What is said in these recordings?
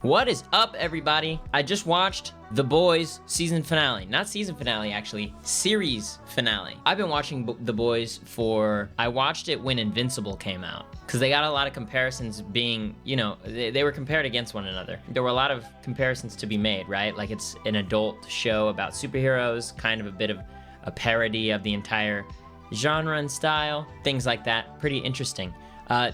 What is up, everybody? I just watched The Boys season finale. Not season finale, actually. Series finale. I've been watching The Boys I watched it when Invincible came out. Because they got a lot of comparisons being, they were compared against one another. There were a lot of comparisons to be made, right? Like, it's an adult show about superheroes, kind of a bit of a parody of the entire genre and style. Things like that. Pretty interesting.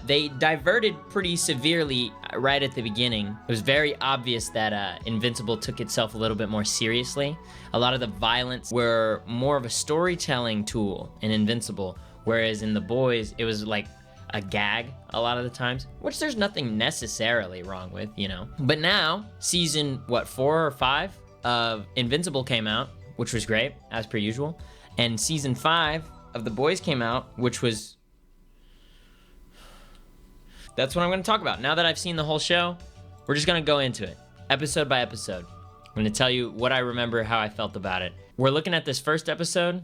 They diverted pretty severely right at the beginning. It was very obvious that Invincible took itself a little bit more seriously. A lot of the violence were more of a storytelling tool in Invincible, whereas in The Boys, it was like a gag a lot of the times, which there's nothing necessarily wrong with, But now, season, 4 or 5 of Invincible came out, which was great, as per usual. And season 5 of The Boys came out, which was... That's what I'm going to talk about. Now that I've seen the whole show, we're just going to go into it, episode by episode. I'm going to tell you what I remember, how I felt about it. We're looking at this first episode.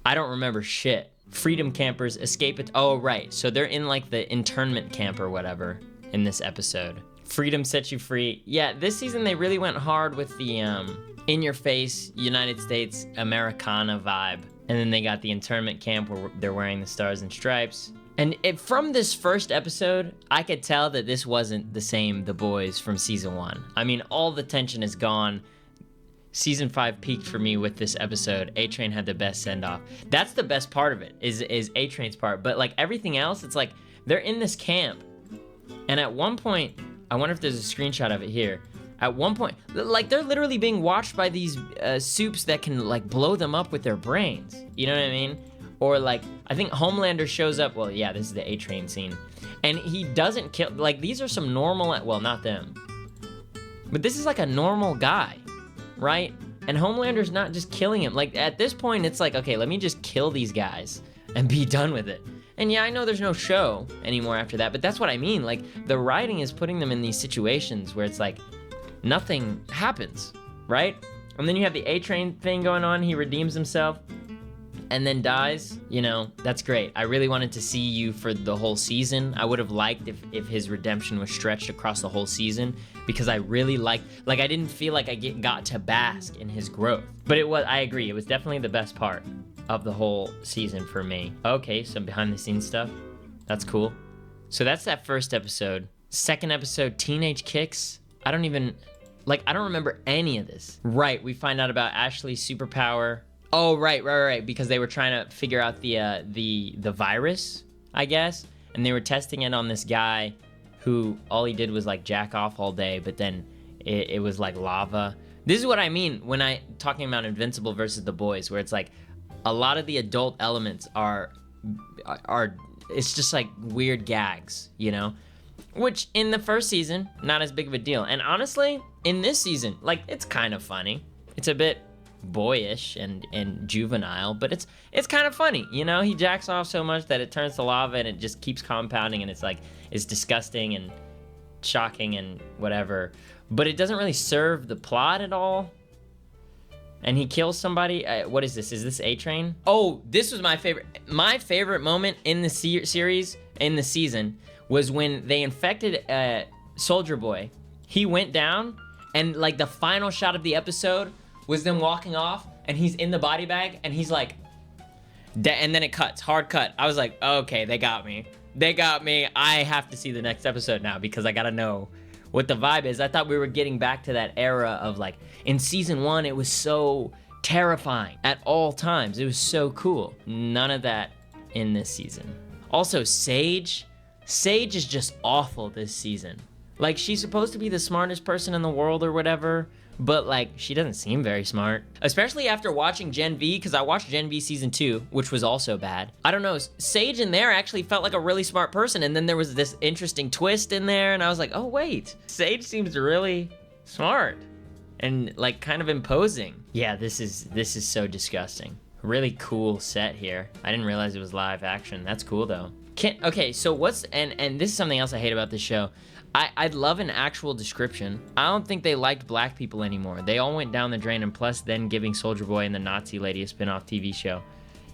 I don't remember shit. Freedom campers escape it. Oh, right. So they're in like the internment camp or whatever in this episode. Freedom sets you free. Yeah, this season they really went hard with the in-your-face United States Americana vibe. And then they got the internment camp where they're wearing the stars and stripes. And from this first episode, I could tell that this wasn't the same The Boys from season 1. I mean, all the tension is gone. Season 5 peaked for me with this episode. A-Train had the best send-off. That's the best part of it, is A-Train's part. But like everything else, it's like they're in this camp. And at one point, I wonder if there's a screenshot of it here. At one point, like they're literally being watched by these soups that can like blow them up with their brains. You know what I mean? Or like, I think Homelander shows up, well, yeah, this is the A-Train scene. And he doesn't kill, like these are some normal, well, not them. But this is like a normal guy, right? And Homelander's not just killing him. Like at this point, it's like, okay, let me just kill these guys and be done with it. And yeah, I know there's no show anymore after that, but that's what I mean. Like the writing is putting them in these situations where it's like, nothing happens, right? And then you have the A-Train thing going on, he redeems himself. And then dies, that's great. I really wanted to see you for the whole season. I would have liked if his redemption was stretched across the whole season because I really liked, I didn't feel like I got to bask in his growth. But I agree, it was definitely the best part of the whole season for me. Okay, some behind the scenes stuff. That's cool. So that's that first episode. Second episode, Teenage Kicks. I don't remember any of this. Right, we find out about Ashley's superpower. Oh, right, because they were trying to figure out the virus, I guess, and they were testing it on this guy who all he did was like jack off all day, but then it was like lava. This is what I mean when I talking about Invincible versus The Boys, where it's like a lot of the adult elements are it's just like weird gags, which in the first season, not as big of a deal. And honestly, in this season, like it's kind of funny. It's a bit boyish and juvenile, but it's kind of funny, he jacks off so much that it turns to lava and it just keeps compounding, and it's disgusting and shocking and whatever, but it doesn't really serve the plot at all. And he kills somebody. What is this A-Train? Oh, this was my favorite moment in the series, in the season, was when they infected Soldier Boy. He went down, and like the final shot of the episode was them walking off, and he's in the body bag, and he's like, and then it cuts, hard cut. I was like, okay, they got me. I have to see the next episode now because I gotta know what the vibe is. I thought we were getting back to that era of like, in season 1, it was so terrifying at all times. It was so cool. None of that in this season. Also, Sage is just awful this season. Like, she's supposed to be the smartest person in the world or whatever, but like she doesn't seem very smart, especially after watching Gen V, because I watched Gen V season 2, which was also bad. I don't know, Sage in there actually felt like a really smart person, and then there was this interesting twist in there, and I was like, oh wait, Sage seems really smart and like kind of imposing. Yeah, this is so disgusting. Really cool set here. I didn't realize it was live action. That's cool though. Okay, so and this is something else I hate about this show. I'd love an actual description. I don't think they liked black people anymore. They all went down the drain, and plus then giving Soldier Boy and the Nazi Lady a spin-off TV show.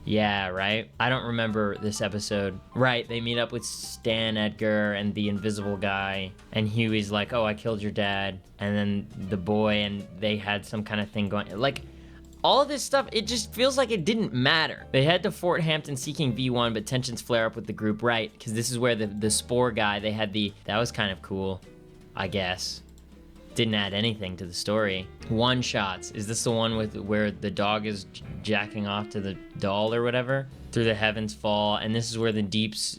Yeah, right? I don't remember this episode. Right, they meet up with Stan Edgar and the invisible guy, and Huey's like, oh, I killed your dad. And then the boy, and they had some kind of thing going. Like, all of this stuff, it just feels like it didn't matter. They head to Fort Hampton seeking V1, but tensions flare up with the group, right? Because this is where the Spore guy, they had that was kind of cool, I guess. Didn't add anything to the story. One shots. Is this the one where the dog is jacking off to the doll or whatever? Through the heavens fall, and this is where the Deeps,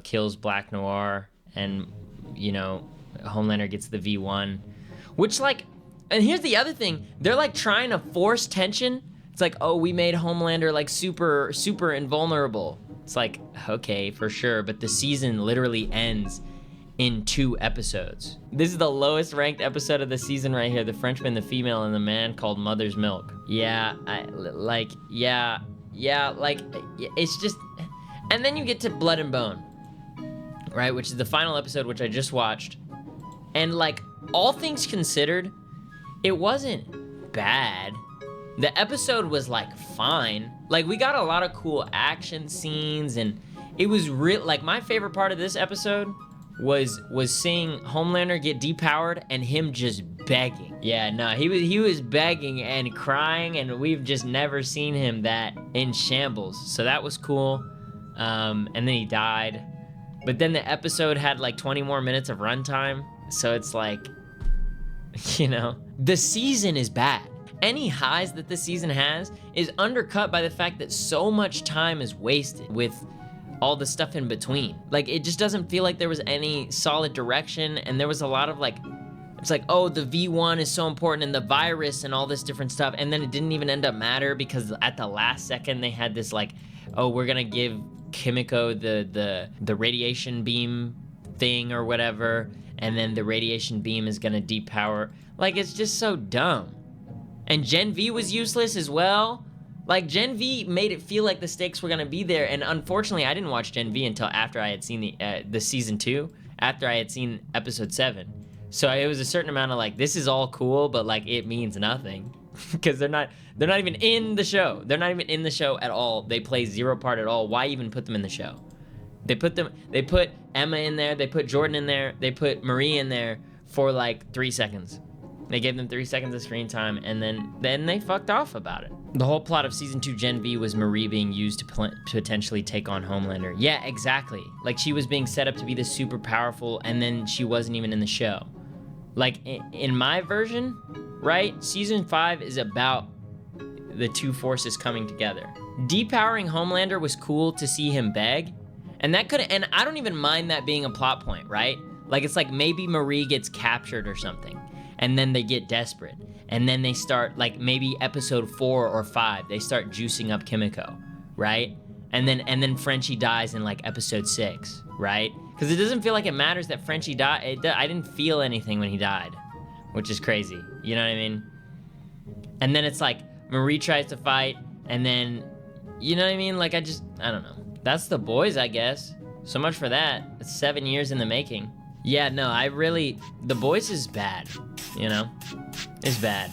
kills Black Noir, and, Homelander gets the V1. Which, like, and here's the other thing. They're, like, trying to force tension. It's like, oh, we made Homelander, like, super, super invulnerable. It's like, okay, for sure, but the season literally ends in 2 episodes. This is the lowest ranked episode of the season right here. The Frenchman, the female, and the man called Mother's Milk. Yeah, it's just... And then you get to Blood and Bone, right? Which is the final episode, which I just watched. And, like, all things considered, it wasn't bad. The episode was, like, fine. Like, we got a lot of cool action scenes, and it was real. Like, my favorite part of this episode was seeing Homelander get depowered and him just begging. Yeah, no, he was begging and crying, and we've just never seen him that in shambles. So that was cool. And then he died. But then the episode had like 20 more minutes of runtime. So it's like, the season is bad. Any highs that the season has is undercut by the fact that so much time is wasted with all the stuff in between. Like, it just doesn't feel like there was any solid direction, and there was a lot of, like, it's like, oh, the V1 is so important, and the virus, and all this different stuff, and then it didn't even end up matter, because at the last second, they had this, like, oh, we're gonna give Kimiko the radiation beam thing or whatever, and then the radiation beam is gonna depower. Like, it's just so dumb. And Gen V was useless as well. Like, Gen V made it feel like the stakes were gonna be there, and unfortunately, I didn't watch Gen V until after I had seen the season 2, after I had seen episode 7. So it was a certain amount of like, this is all cool, but like, it means nothing, because they're not even in the show. They're not even in the show at all. They play zero part at all. Why even put them in the show? They put Emma in there, they put Jordan in there, they put Marie in there for like 3 seconds. They gave them 3 seconds of screen time, and then they fucked off about it. The whole plot of season 2 Gen V was Marie being used to potentially take on Homelander. Yeah, exactly. Like, she was being set up to be this super powerful, and then she wasn't even in the show. Like, in my version, right? Season 5 is about the two forces coming together. Depowering Homelander was cool to see him beg, and I don't even mind that being a plot point, right? Like, it's like maybe Marie gets captured or something, and then they get desperate, and then they start, like, maybe episode 4 or 5, they start juicing up Kimiko, right? And then Frenchie dies in, like, episode 6, right? Because it doesn't feel like it matters that Frenchie died. I didn't feel anything when he died, which is crazy, you know what I mean? And then it's like, Marie tries to fight, and then, you know what I mean? Like, I don't know. That's The Boys, I guess. So much for that. It's 7 years in the making. Yeah, no, The Boys is bad, It's bad.